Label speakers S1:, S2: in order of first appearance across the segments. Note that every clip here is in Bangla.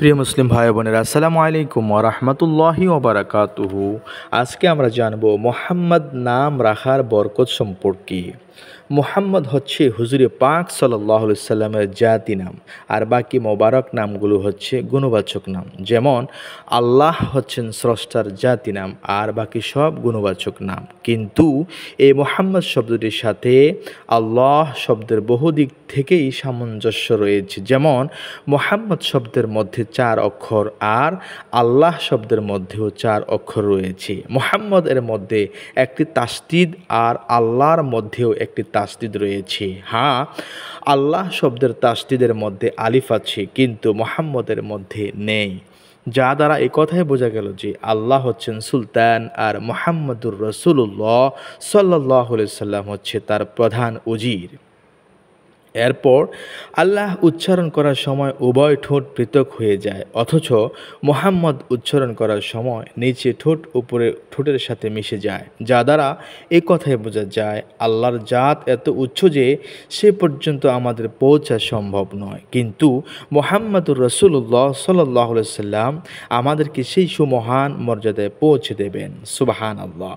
S1: প্রিয় মুসলিম ভাই বোনেরা, আসসালামু আলাইকুম ওয়া রাহমাতুল্লাহি ওয়া বারাকাতুহু। আজকে আমরা জানব মুহাম্মদ নাম রাখার বরকত সম্পর্কে। মুহাম্মদ হচ্ছে হুজুরে পাক সাল্লাল্লাহু আলাইহি সাল্লামের জাতি নাম, আর বাকি মোবারক নামগুলো হচ্ছে গুণবাচক নাম। যেমন আল্লাহ হচ্ছেন স্রষ্টার জাতি নাম, আর বাকি সব গুণবাচক নাম। কিন্তু এই মুহাম্মদ শব্দটির সাথে আল্লাহ শব্দের বহু দিক থেকেই সামঞ্জস্য রয়েছে। যেমন মুহাম্মদ শব্দের মধ্যে 4 অক্ষর, আর আল্লাহ শব্দের মধ্যেও 4 অক্ষর রয়েছে। মুহাম্মদ এর মধ্যে একটি তাসদিদ, আর আল্লাহর মধ্যেও একটি তাসদিদ রয়েছে। হ্যাঁ, আল্লাহ শব্দের তাসদিদের মধ্যে আলিফ আছে, কিন্তু মুহাম্মদের মধ্যে নেই। যা দ্বারা এই কথাই বোঝা গেল যে আল্লাহ হচ্ছেন সুলতান, আর মুহাম্মদুর রাসূলুল্লাহ সাল্লাল্লাহু আলাইহি সাল্লাম হচ্ছে তার প্রধান উজির। এরপর আল্লাহ উচ্চারণ করার সময় উভয় ঠোঁট পৃথক হয়ে যায়, অথচ মুহাম্মদ উচ্চারণ করার সময় নিচে ঠোঁট উপরে ঠোঁটের সাথে মিশে যায়। যা দ্বারা এই কথাই বোঝা যায় আল্লাহর জাত এত উচ্চ যে সে পর্যন্ত আমাদের পৌঁছা সম্ভব নয়, কিন্তু মুহাম্মদুর রাসূলুল্লাহ সাল্লাল্লাহু আলাইহি সাল্লাম আমাদেরকে সেই সুমহান মর্যাদায় পৌঁছে দেবেন। সুবহানাল্লাহ।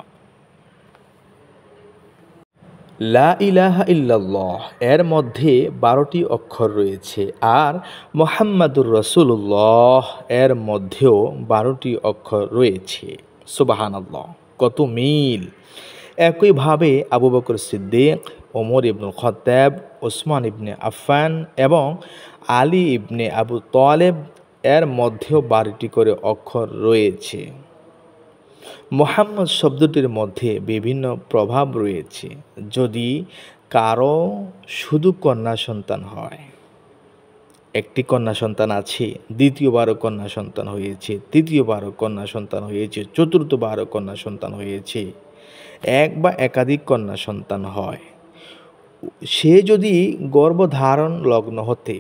S1: লা ইলাহা ইল্লাল্লাহ এর মধ্যে 12টি অক্ষর রয়েছে, আর মুহাম্মাদুর রাসূলুল্লাহ এর মধ্যেও 12টি অক্ষর রয়েছে। সুবহানাল্লাহ, কত মিল! একইভাবে আবু বকর সিদ্দিক, ওমর ইবনুল খাত্তাব, ওসমান ইবনে আফফান এবং আলী ইবনে আবু তালেব এর মধ্যেও 12টি করে অক্ষর রয়েছে। মুহাম্মদ শব্দটির মধ্যে বিভিন্ন প্রভাব রয়েছে। যদি কারো শুধু কন্যা সন্তান হয়, একটি কন্যা সন্তান আছে, দ্বিতীয়বারও কন্যা সন্তান হয়েছে, তৃতীয়বারও কন্যা সন্তান হয়েছে, চতুর্থবারও কন্যা সন্তান হয়েছে, এক বা একাধিক কন্যা সন্তান হয়, সে যদি গর্ভধারণ লগ্ন হতে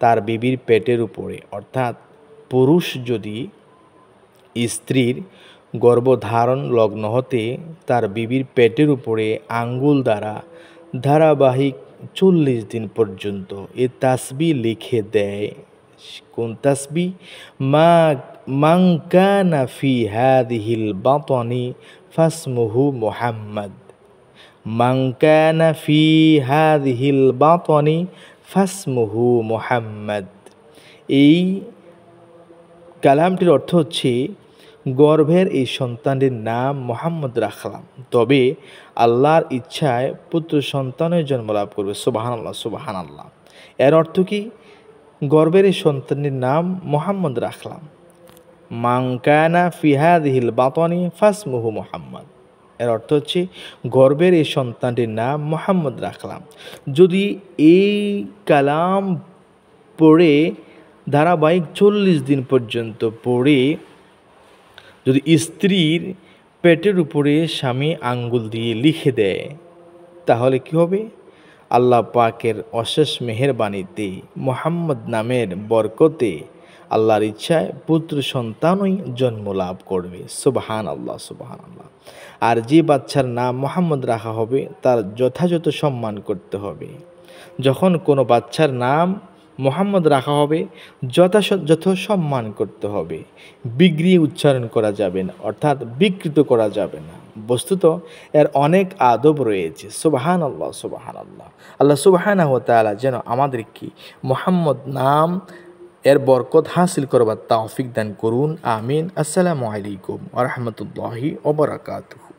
S1: তার বিবির পেটের উপরে, অর্থাৎ পুরুষ যদি স্ত্রীর গর্ভধারণ লগ্ন হতে তার বিবির পেটের উপরে আঙ্গুল দ্বারা ধারাবাহিক 40 দিন পর্যন্ত এ তাসবি লিখে দেয়। কোন তাসবি? মান কানা ফি হাদিহিল বাতনি ফাসমুহু মুহাম্মদ। মান কানা ফি হাদিহিল বাতনি ফাসমুহু মুহাম্মদ। এই কালামটির অর্থ হচ্ছে গর্ভের এই সন্তানটির নাম মুহাম্মদ রাখলাম, তবে আল্লাহর ইচ্ছায় পুত্র সন্তানের জন্ম লাভ করবে। সুবহানাল্লাহ, সুবহানাল্লাহ। এর অর্থ কি? গর্ভের এই সন্তানটির নাম মুহাম্মদ রাখলাম। মান কানা ফি হাদিহিল বাতনি ফাসমুহু মুহাম্মদ। এর অর্থ হচ্ছে গর্ভের এই সন্তানটির নাম মুহাম্মদ রাখলাম। যদি এই কালাম পড়ে ধারাবাহিক 40 দিন পর্যন্ত পড়ে যদি স্ত্রীর পেটের উপরে স্বামী আঙ্গুল দিয়ে লিখে দেয়, তাহলে কি হবে? আল্লাহ পাকের অশেষ মেহেরবানিতে মুহাম্মদ নামের বরকতে আল্লাহর ইচ্ছায় পুত্র সন্তানই জন্ম লাভ করবে। সুবহানাল্লাহ, সুবহানাল্লাহ। আর যে বাচ্চার নাম মুহাম্মদ রাখা হবে তার যথাযথ সম্মান করতে হবে। যখন কোনো বাচ্চার নাম মুহাম্মদ রাখা হবে যথাযথ সম্মান করতে হবে। বিগড়িয়ে উচ্চারণ করা যাবে না, অর্থাৎ বিকৃত করা যাবে না। বস্তুত এর অনেক আদব রয়েছে। সুবহানাল্লাহ, সুবহানাল্লাহ। আল্লাহ সুবহানাহু ওয়া তাআলা যেন আমাদেরকে মুহাম্মদ নাম এর বরকত হাসিল করবার তৌফিক দান করুন। আমিন। আসসালামু আলাইকুম ওয়া রাহমাতুল্লাহি ওয়া বারাকাতুহু।